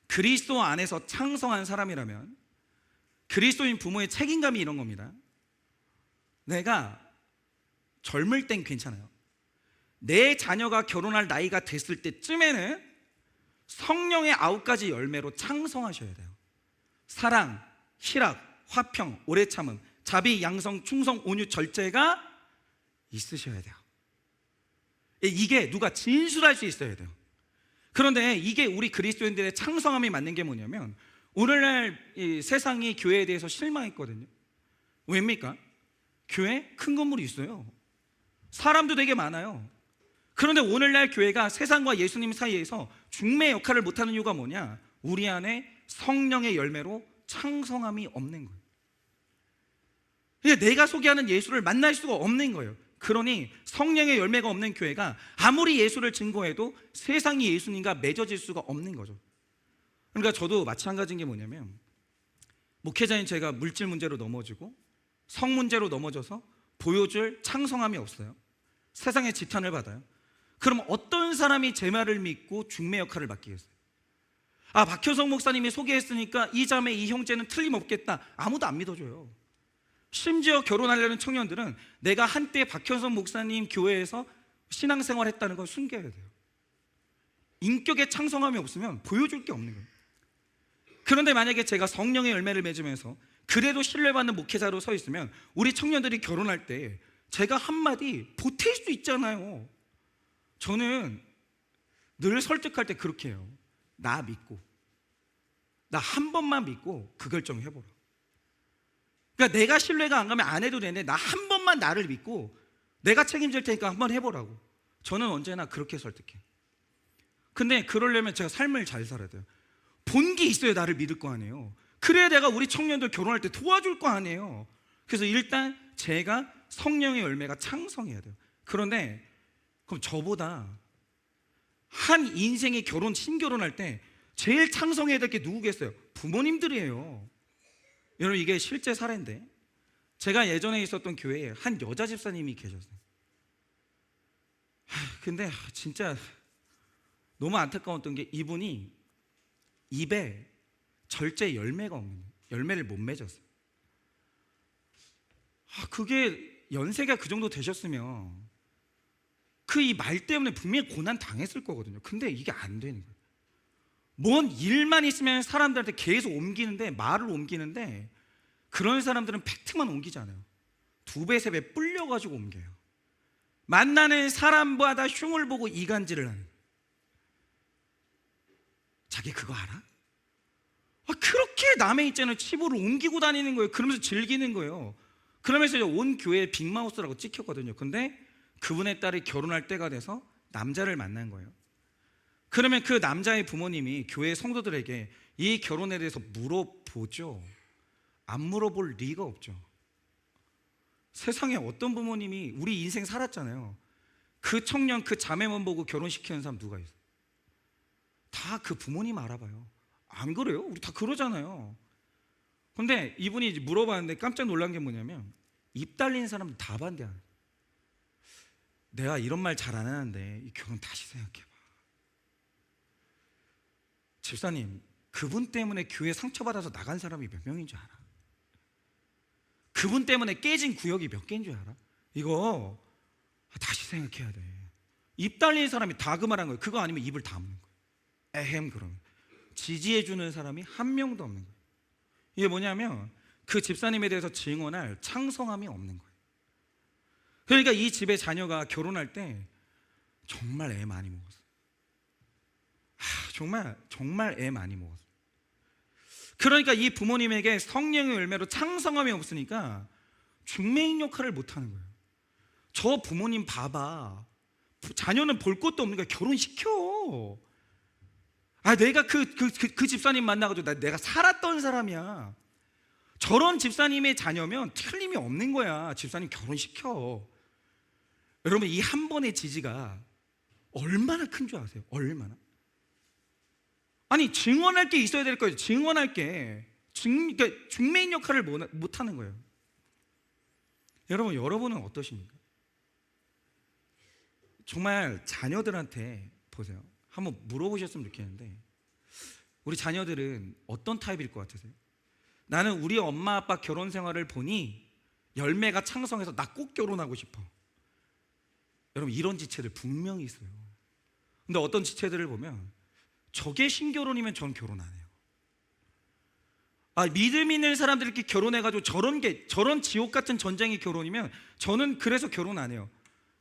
그리스도 안에서 창성한 사람이라면 그리스도인 부모의 책임감이 이런 겁니다. 내가 젊을 땐 괜찮아요. 내 자녀가 결혼할 나이가 됐을 때쯤에는 성령의 9가지 열매로 창성하셔야 돼요. 사랑, 희락, 화평, 오래 참음, 자비, 양성, 충성, 온유, 절제가 있으셔야 돼요. 이게 누가 진술할 수 있어야 돼요. 그런데 이게 우리 그리스도인들의 창성함이 맞는 게 뭐냐면 오늘날 이 세상이 교회에 대해서 실망했거든요. 왜입니까? 교회 큰 건물이 있어요. 사람도 되게 많아요. 그런데 오늘날 교회가 세상과 예수님 사이에서 중매 역할을 못하는 이유가 뭐냐? 우리 안에 성령의 열매로 창성함이 없는 거예요. 내가 소개하는 예수를 만날 수가 없는 거예요. 그러니 성령의 열매가 없는 교회가 아무리 예수를 증거해도 세상이 예수님과 맺어질 수가 없는 거죠. 그러니까 저도 마찬가지인 게 뭐냐면 목회자인 제가 물질 문제로 넘어지고 성 문제로 넘어져서 보여줄 창성함이 없어요. 세상의 지탄을 받아요. 그럼 어떤 사람이 제 말을 믿고 중매 역할을 맡기겠어요? 박효성 목사님이 소개했으니까 이 자매 이 형제는 틀림없겠다. 아무도 안 믿어줘요. 심지어 결혼하려는 청년들은 내가 한때 박효성 목사님 교회에서 신앙생활 했다는 걸 숨겨야 돼요. 인격의 창성함이 없으면 보여줄 게 없는 거예요. 그런데 만약에 제가 성령의 열매를 맺으면서 그래도 신뢰받는 목회자로 서 있으면 우리 청년들이 결혼할 때 제가 한마디 보탤 수 있잖아요. 저는 늘 설득할 때 그렇게 해요. 나 믿고, 나 한 번만 믿고 그 결정 해보라. 그러니까 내가 신뢰가 안 가면 안 해도 되는데 나 한 번만 나를 믿고 내가 책임질 테니까 한번 해보라고. 저는 언제나 그렇게 설득해요. 근데 그러려면 제가 삶을 잘 살아야 돼요. 본게 있어야 나를 믿을 거 아니에요. 그래야 내가 우리 청년들 결혼할 때 도와줄 거 아니에요. 그래서 일단 제가 성령의 열매가 창성해야 돼요. 그런데 그럼 저보다 한 인생의 결혼, 신결혼할 때 제일 창성해야 될 게 누구겠어요? 부모님들이에요. 여러분, 이게 실제 사례인데, 제가 예전에 있었던 교회에 한 여자 집사님이 계셨어요. 근데 진짜 너무 안타까웠던 게 이분이 입에 절제 열매가 없는 거예요. 열매를 못 맺었어요. 그게 연세가 그 정도 되셨으면 그 이 말 때문에 분명히 고난 당했을 거거든요. 근데 이게 안 되는 거예요. 뭔 일만 있으면 사람들한테 계속 옮기는데, 말을 옮기는데, 그런 사람들은 팩트만 옮기지 않아요. 2배, 3배 불려가지고 옮겨요. 만나는 사람마다 흉을 보고 이간질을 하는 거예요. 자기 그거 알아? 그렇게 남의 있잖아요. 치부를 옮기고 다니는 거예요. 그러면서 즐기는 거예요. 그러면서 온 교회에 빅마우스라고 찍혔거든요. 근데 그분의 딸이 결혼할 때가 돼서 남자를 만난 거예요. 그러면 그 남자의 부모님이 교회 성도들에게 이 결혼에 대해서 물어보죠? 안 물어볼 리가 없죠. 세상에 어떤 부모님이, 우리 인생 살았잖아요. 그 청년, 그 자매만 보고 결혼시키는 사람 누가 있어요? 다 그 부모님 알아봐요. 안 그래요? 우리 다 그러잖아요. 근데 이분이 이제 물어봤는데 깜짝 놀란 게 뭐냐면, 입 달린 사람들 다 반대하는. 내가 이런 말 잘 안 하는데 이 결혼 다시 생각해봐. 집사님, 그분 때문에 교회 상처받아서 나간 사람이 몇 명인 줄 알아? 그분 때문에 깨진 구역이 몇 개인 줄 알아? 이거 다시 생각해야 돼. 입 달린 사람이 다 그 말한 거예요. 그거 아니면 입을 다무는 거예요. 에헴. 그러면 지지해주는 사람이 한 명도 없는 거예요. 이게 뭐냐면 그 집사님에 대해서 증언할 창성함이 없는 거예요. 그러니까 이 집의 자녀가 결혼할 때 정말 애 많이 먹었어요. 정말 애 많이 먹었어요. 그러니까 이 부모님에게 성령의 열매로 창성함이 없으니까 중매인 역할을 못하는 거예요. 저 부모님 봐봐, 자녀는 볼 것도 없는 거야. 결혼시켜. 내가 그 집사님 만나가지고 내가 살았던 사람이야. 저런 집사님의 자녀면 틀림이 없는 거야. 집사님 결혼시켜. 여러분, 이 한 번의 지지가 얼마나 큰 줄 아세요? 얼마나? 아니, 증언할 게 있어야 될 거예요. 증언할 게. 그러니까 중매인 역할을 못 하는 거예요. 여러분은 어떠십니까? 정말 자녀들한테 보세요. 한번 물어보셨으면 좋겠는데, 우리 자녀들은 어떤 타입일 것 같으세요? 나는 우리 엄마 아빠 결혼 생활을 보니 열매가 창성해서 나 꼭 결혼하고 싶어. 여러분, 이런 지체들 분명히 있어요. 근데 어떤 지체들을 보면 저게 신결혼이면 전 결혼 안 해요. 믿음 있는 사람들이 이렇게 결혼해가지고 저런 지옥 같은 전쟁의 결혼이면 저는 그래서 결혼 안 해요.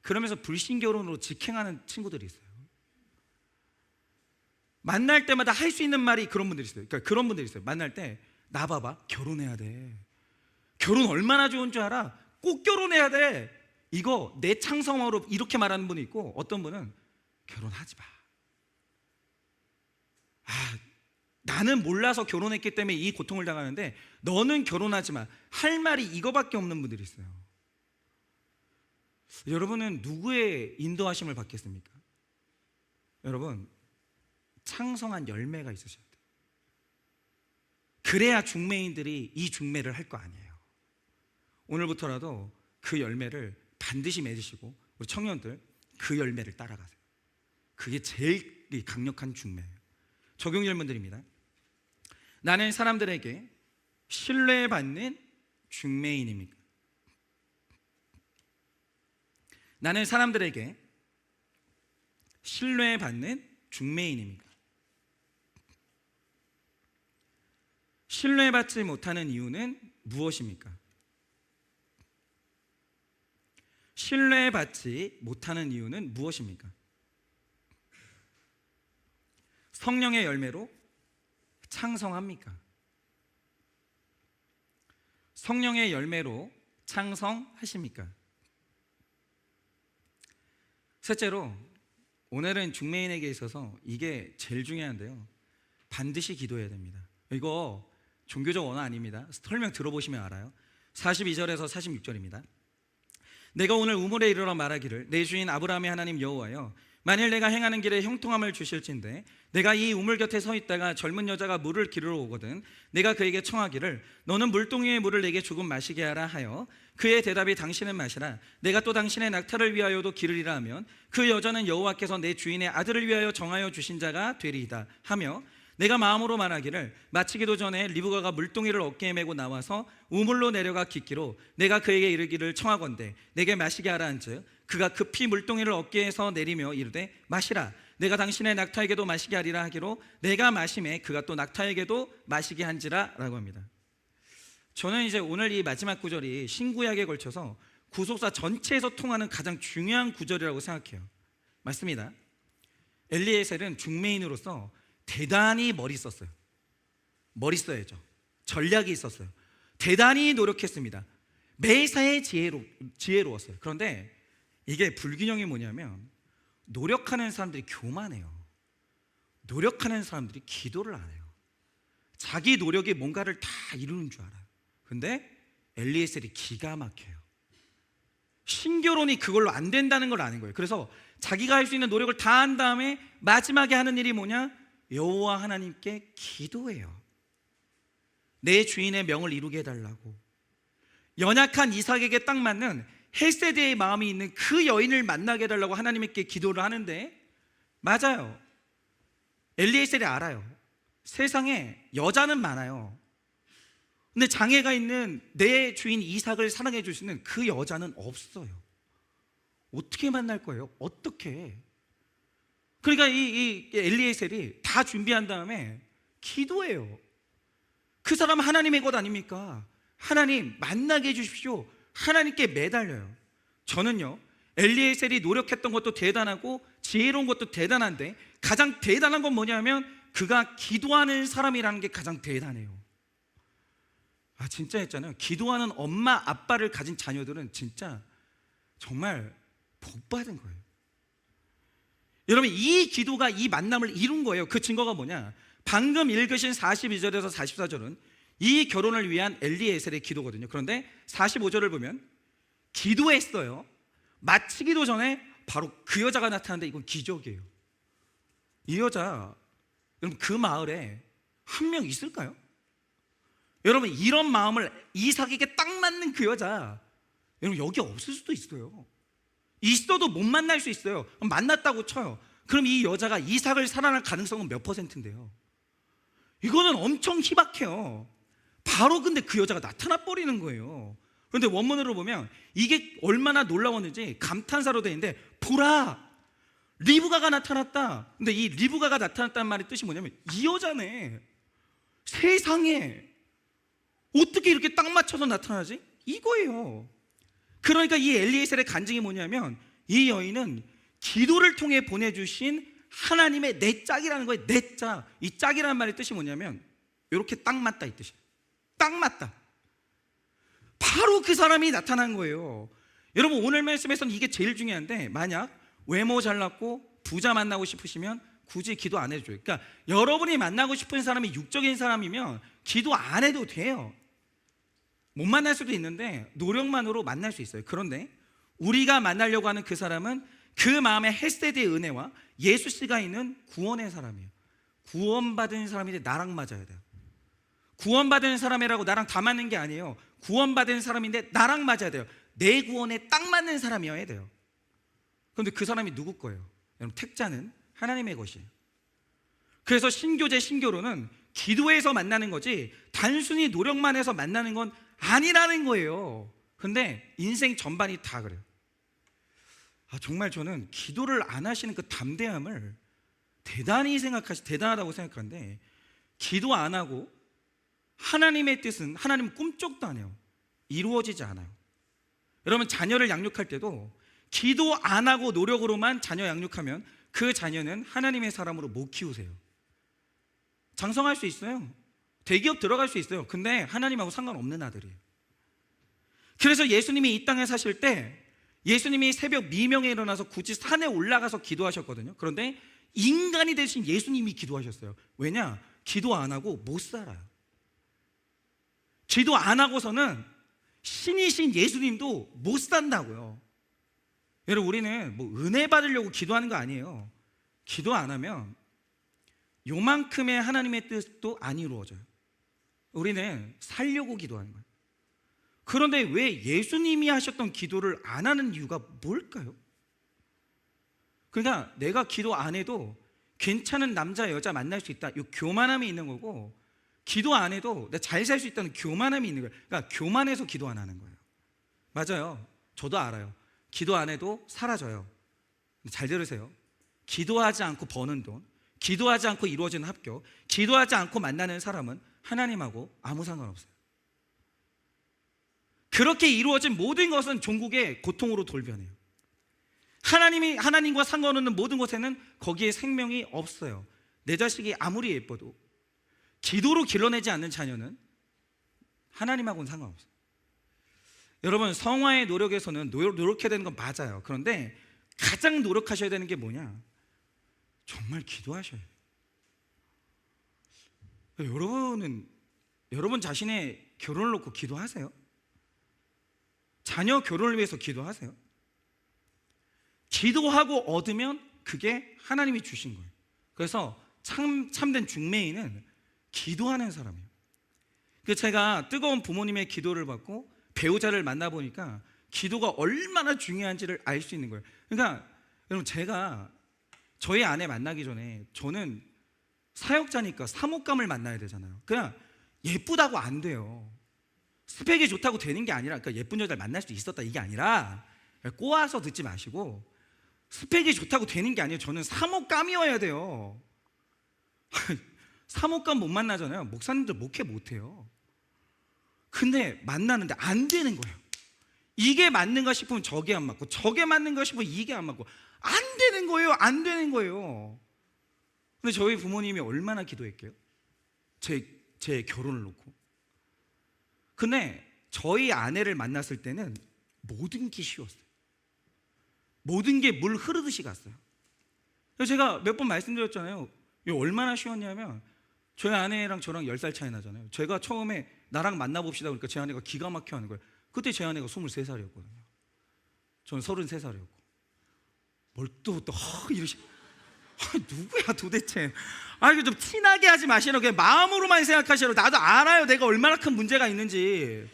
그러면서 불신결혼으로 직행하는 친구들이 있어요. 만날 때마다 할 수 있는 말이 그런 분들이 있어요. 그러니까 그런 분들이 있어요. 만날 때 나 봐봐, 결혼해야 돼. 결혼 얼마나 좋은 줄 알아? 꼭 결혼해야 돼. 이거 내 창성어로 이렇게 말하는 분이 있고, 어떤 분은 결혼하지 마. 나는 몰라서 결혼했기 때문에 이 고통을 당하는데 너는 결혼하지 마. 할 말이 이거밖에 없는 분들이 있어요. 여러분은 누구의 인도하심을 받겠습니까? 여러분, 창성한 열매가 있으셔야 돼요. 그래야 중매인들이 이 중매를 할 거 아니에요. 오늘부터라도 그 열매를 반드시 맺으시고, 우리 청년들 그 열매를 따라가세요. 그게 제일 강력한 중매예요. 적용 질문드립니다. 나는 사람들에게 신뢰받는 중매인입니까? 나는 사람들에게 신뢰받는 중매인입니까? 신뢰받지 못하는 이유는 무엇입니까? 신뢰받지 못하는 이유는 무엇입니까? 성령의 열매로 창성합니까? 성령의 열매로 창성하십니까? 셋째로, 오늘은 중매인에게 있어서 이게 제일 중요한데요, 반드시 기도해야 됩니다. 이거 종교적 원어 아닙니다. 설명 들어보시면 알아요. 42절에서 46절입니다. 내가 오늘 우물에 이르러 말하기를, 내 주인 아브라함의 하나님 여호와여, 만일 내가 행하는 길에 형통함을 주실진대 내가 이 우물 곁에 서 있다가 젊은 여자가 물을 기르러 오거든 내가 그에게 청하기를, 너는 물동이의 물을 내게 조금 마시게 하라 하여 그의 대답이, 당신은 마시라, 내가 또 당신의 낙타를 위하여도 기르리라 하면, 그 여자는 여호와께서 내 주인의 아들을 위하여 정하여 주신 자가 되리이다 하며, 내가 마음으로 말하기를, 마치기도 전에 리브가가 물동이를 어깨에 메고 나와서 우물로 내려가 깃기로 내가 그에게 이르기를 청하건대 내게 마시게 하라 한즉, 그가 급히 물동이를 어깨에서 내리며 이르되 마시라, 내가 당신의 낙타에게도 마시게 하리라 하기로 내가 마심에 그가 또 낙타에게도 마시게 한지라 라고 합니다. 저는 이제 오늘 이 마지막 구절이 신구약에 걸쳐서 구속사 전체에서 통하는 가장 중요한 구절이라고 생각해요. 맞습니다. 엘리에셀은 중매인으로서 대단히 멋있었어요. 멋있어야죠. 전략이 있었어요. 대단히 노력했습니다. 매사에 지혜로웠어요. 그런데 이게 불균형이 뭐냐면, 노력하는 사람들이 교만해요. 노력하는 사람들이 기도를 안 해요. 자기 노력이 뭔가를 다 이루는 줄 알아요. 근데 엘리에셀이 기가 막혀요. 신교론이 그걸로 안 된다는 걸 아는 거예요. 그래서 자기가 할 수 있는 노력을 다 한 다음에 마지막에 하는 일이 뭐냐? 여호와 하나님께 기도해요. 내 주인의 명을 이루게 해달라고. 연약한 이삭에게 딱 맞는 헬세드의 마음이 있는 그 여인을 만나게 해달라고 하나님께 기도를 하는데, 맞아요, 엘리에셀이 알아요. 세상에 여자는 많아요. 근데 장애가 있는 내 주인 이삭을 사랑해 줄 수 있는 그 여자는 없어요. 어떻게 만날 거예요? 어떻게? 그러니까 이 엘리에셀이 다 준비한 다음에 기도해요. 그 사람 하나님의 것 아닙니까? 하나님 만나게 해주십시오. 하나님께 매달려요. 저는요, 엘리에셀이 노력했던 것도 대단하고 지혜로운 것도 대단한데 가장 대단한 건 뭐냐면, 그가 기도하는 사람이라는 게 가장 대단해요. 진짜 했잖아요. 기도하는 엄마 아빠를 가진 자녀들은 진짜 정말 복 받은 거예요. 여러분, 이 기도가 이 만남을 이룬 거예요. 그 증거가 뭐냐? 방금 읽으신 42절에서 44절은 이 결혼을 위한 엘리에셀의 기도거든요. 그런데 45절을 보면 기도했어요. 마치기도 전에 바로 그 여자가 나타나는데 이건 기적이에요. 이 여자, 여러분, 그 마을에 한 명 있을까요? 여러분, 이런 마음을 이삭에게 딱 맞는 그 여자, 여러분 여기 없을 수도 있어요. 있어도 못 만날 수 있어요. 만났다고 쳐요. 그럼 이 여자가 이삭을 사랑할 가능성은 몇 %인데요? 이거는 엄청 희박해요. 바로 근데 그 여자가 나타나 버리는 거예요. 그런데 원문으로 보면 이게 얼마나 놀라웠는지 감탄사로 되어 있는데, 보라, 리브가가 나타났다. 근데 이 리브가가 나타났다는 말의 뜻이 뭐냐면, 이 여자네. 세상에 어떻게 이렇게 딱 맞춰서 나타나지? 이거예요. 그러니까 이 엘리에셀의 간증이 뭐냐면, 이 여인은 기도를 통해 보내주신 하나님의 내 짝이라는 거예요. 내 짝. 이 짝이라는 말의 뜻이 뭐냐면, 이렇게 딱 맞다 이 뜻이에요. 딱 맞다. 바로 그 사람이 나타난 거예요. 여러분, 오늘 말씀에서는 이게 제일 중요한데, 만약 외모 잘났고 부자 만나고 싶으시면 굳이 기도 안 해도 줘요. 그러니까 여러분이 만나고 싶은 사람이 육적인 사람이면 기도 안 해도 돼요. 못 만날 수도 있는데 노력만으로 만날 수 있어요. 그런데 우리가 만나려고 하는 그 사람은 그 마음의 헬세드의 은혜와 예수 씨가 있는 구원의 사람이에요. 구원받은 사람인데 나랑 맞아야 돼요. 구원받은 사람이라고 나랑 다 맞는 게 아니에요. 구원받은 사람인데 나랑 맞아야 돼요. 내 구원에 딱 맞는 사람이어야 돼요. 그런데 그 사람이 누구 거예요? 여러분, 택자는 하나님의 것이에요. 그래서 신교제, 신교로는 기도해서 만나는 거지 단순히 노력만 해서 만나는 건 아니라는 거예요. 근데 인생 전반이 다 그래요. 정말 저는 기도를 안 하시는 그 담대함을 대단하다고 생각하는데, 기도 안 하고 하나님의 뜻은, 하나님 꿈쩍도 안 해요. 이루어지지 않아요. 여러분, 자녀를 양육할 때도 기도 안 하고 노력으로만 자녀 양육하면 그 자녀는 하나님의 사람으로 못 키우세요. 장성할 수 있어요. 대기업 들어갈 수 있어요. 근데 하나님하고 상관없는 아들이에요. 그래서 예수님이 이 땅에 사실 때 예수님이 새벽 미명에 일어나서 굳이 산에 올라가서 기도하셨거든요. 그런데 인간이 되신 예수님이 기도하셨어요. 왜냐? 기도 안 하고 못 살아요. 기도 안 하고서는 신이신 예수님도 못 산다고요. 여러분, 우리는 뭐 은혜 받으려고 기도하는 거 아니에요. 기도 안 하면 요만큼의 하나님의 뜻도 안 이루어져요. 우리는 살려고 기도하는 거예요. 그런데 왜 예수님이 하셨던 기도를 안 하는 이유가 뭘까요? 그러니까 내가 기도 안 해도 괜찮은 남자 여자 만날 수 있다, 이 교만함이 있는 거고, 기도 안 해도 내가 잘 살 수 있다는 교만함이 있는 거예요. 그러니까 교만해서 기도 안 하는 거예요. 맞아요. 저도 알아요. 기도 안 해도 사라져요. 잘 들으세요. 기도하지 않고 버는 돈, 기도하지 않고 이루어지는 합격, 기도하지 않고 만나는 사람은 하나님하고 아무 상관없어요. 그렇게 이루어진 모든 것은 종국의 고통으로 돌변해요. 하나님과 상관없는 모든 것에는 거기에 생명이 없어요. 내 자식이 아무리 예뻐도 기도로 길러내지 않는 자녀는 하나님하고는 상관없어요. 여러분, 성화의 노력에서는 노력해야 되는 건 맞아요. 그런데 가장 노력하셔야 되는 게 뭐냐? 정말 기도하셔야 돼요. 여러분 자신의 결혼을 놓고 기도하세요? 자녀 결혼을 위해서 기도하세요? 기도하고 얻으면 그게 하나님이 주신 거예요. 그래서 참된 중매인은 기도하는 사람이에요. 그래서 제가 뜨거운 부모님의 기도를 받고 배우자를 만나보니까 기도가 얼마나 중요한지를 알 수 있는 거예요. 그러니까 여러분, 제가 저희 아내 만나기 전에 저는 사역자니까 사목감을 만나야 되잖아요. 그냥 예쁘다고 안 돼요. 스펙이 좋다고 되는 게 아니라, 그러니까 예쁜 여자를 만날 수 있었다 이게 아니라, 꼬아서 듣지 마시고, 스펙이 좋다고 되는 게 아니에요. 저는 사목감이어야 돼요. 사목감 못 만나잖아요. 목사님들 목회 못해요. 근데 만나는데 안 되는 거예요. 이게 맞는가 싶으면 저게 안 맞고, 저게 맞는가 싶으면 이게 안 맞고, 안 되는 거예요. 안 되는 거예요. 근데 저희 부모님이 얼마나 기도했게요? 제 결혼을 놓고. 근데 저희 아내를 만났을 때는 모든 게 쉬웠어요. 모든 게 물 흐르듯이 갔어요. 그래서 제가 몇 번 말씀드렸잖아요. 이게 얼마나 쉬웠냐면, 저희 아내랑 저랑 10살 차이 나잖아요. 제가 처음에 나랑 만나봅시다 그러니까 제 아내가 기가 막혀 하는 거예요. 그때 제 아내가 23살이었거든요. 저는 33살이었고. 뭘 또 이러시. 누구야 도대체. 이거 좀 티나게 하지 마시라고. 그냥 마음으로만 생각하시라고. 나도 알아요, 내가 얼마나 큰 문제가 있는지.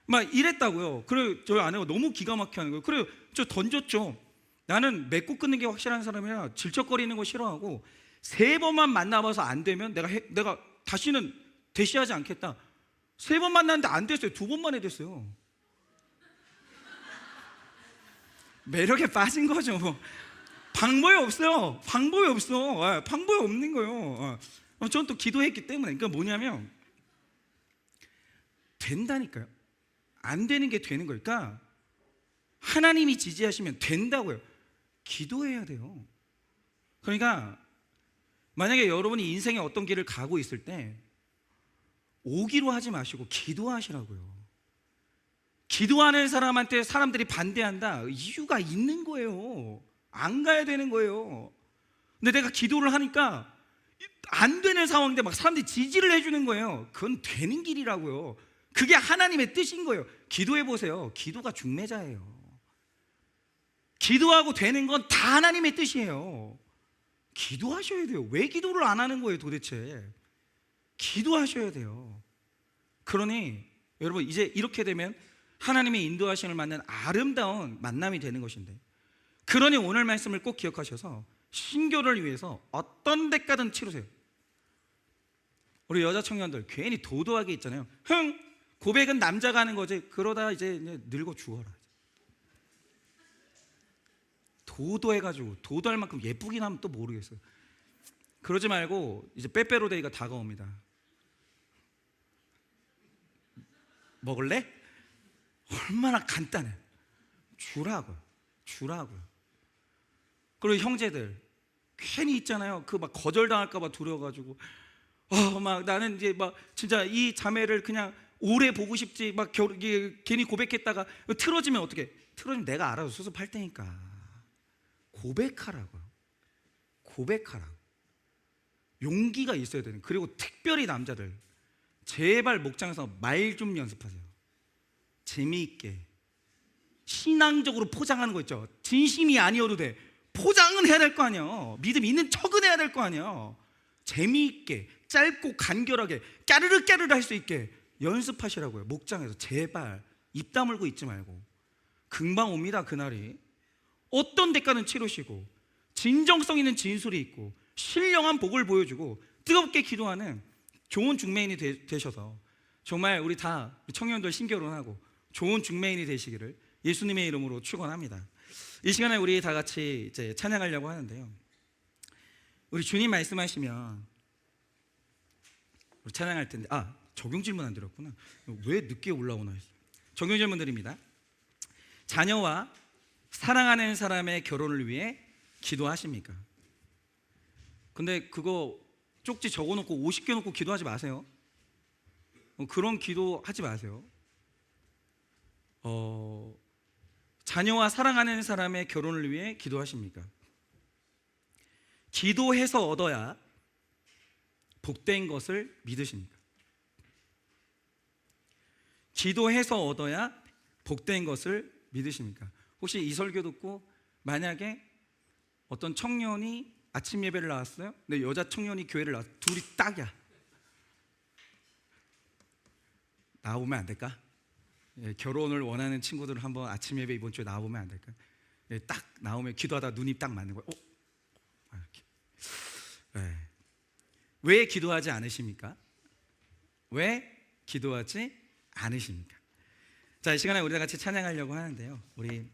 막 이랬다고요. 그래, 저희 아내가 너무 기가 막혀 하는 거예요. 그래, 저 던졌죠. 나는 맺고 끊는 게 확실한 사람이라 질척거리는 거 싫어하고, 3번만 만나봐서 안 되면 내가 다시는 대시하지 않겠다. 3번 만났는데 안 됐어요. 2번 만에 됐어요. 매력에 빠진 거죠. 방법이 없어요. 방법이 없어. 방법이 없는 거예요. 저는 또 기도했기 때문에. 그러니까 뭐냐면, 된다니까요. 안 되는 게 되는 거예요. 그러니까 하나님이 지지하시면 된다고요. 기도해야 돼요. 그러니까 만약에 여러분이 인생의 어떤 길을 가고 있을 때 오기로 하지 마시고 기도하시라고요. 기도하는 사람한테 사람들이 반대한다, 이유가 있는 거예요. 안 가야 되는 거예요. 근데 내가 기도를 하니까 안 되는 상황인데 막 사람들이 지지를 해주는 거예요. 그건 되는 길이라고요. 그게 하나님의 뜻인 거예요. 기도해 보세요. 기도가 중매자예요. 기도하고 되는 건 다 하나님의 뜻이에요. 기도하셔야 돼요. 왜 기도를 안 하는 거예요 도대체? 기도하셔야 돼요. 그러니 여러분, 이제 이렇게 되면 하나님의 인도하심을 받는 아름다운 만남이 되는 것인데, 그러니 오늘 말씀을 꼭 기억하셔서 신교를 위해서 어떤 대가든 치르세요. 우리 여자 청년들 괜히 도도하게 있잖아요. 고백은 남자가 하는 거지. 그러다 이제 늙어 죽어라. 도도해가지고 도도할 만큼 예쁘긴 하면 또 모르겠어요. 그러지 말고 이제 빼빼로데이가 다가옵니다. 먹을래? 얼마나 간단해. 주라고요. 그리고 형제들 괜히 있잖아요. 그 막 거절당할까봐 두려워가지고 막 나는 이제 막 진짜 이 자매를 그냥 오래 보고 싶지 막 괜히 고백했다가 틀어지면 어떻게? 틀어지면 내가 알아서 수습할 테니까. 고백하라고요. 용기가 있어야 되는. 그리고 특별히 남자들 제발 목장에서 말 좀 연습하세요. 재미있게 신앙적으로 포장하는 거 있죠. 진심이 아니어도 돼. 포장은 해야 될 거 아니야. 믿음 있는 척은 해야 될 거 아니야. 재미있게 짧고 간결하게 까르르 할 수 있게 연습하시라고요. 목장에서 제발 입 다물고 있지 말고. 금방 옵니다. 그날이. 어떤 대가는 치르시고 진정성 있는 진술이 있고 신령한 복을 보여주고 뜨겁게 기도하는 좋은 중매인이 되셔서 정말 우리 다 청년들 신결혼하고 좋은 중매인이 되시기를 예수님의 이름으로 축원합니다. 이 시간에 우리 다 같이 이제 찬양하려고 하는데요. 우리 주님 말씀하시면 우리 찬양할 텐데 적용 질문 안 드렸구나. 왜 늦게 올라오나 했어요. 적용 질문 드립니다. 자녀와 사랑하는 사람의 결혼을 위해 기도하십니까? 근데 그거 쪽지 적어놓고 50개 놓고 기도하지 마세요. 그런 기도하지 마세요. 자녀와 사랑하는 사람의 결혼을 위해 기도하십니까? 기도해서 얻어야 복된 것을 믿으십니까? 기도해서 얻어야 복된 것을 믿으십니까? 혹시 이 설교 듣고 만약에 어떤 청년이 아침 예배를 나왔어요? 근데 여자 청년이 교회를 나왔어요. 둘이 딱이야. 나와보면 안 될까? 결혼을 원하는 친구들 한번 아침 예배 이번 주에 나와보면 안 될까? 딱 나오면 기도하다 눈이 딱 맞는 거예요. 왜 기도하지 않으십니까? 왜 기도하지 않으십니까? 자, 이 시간에 우리 다 같이 찬양하려고 하는데요. 우리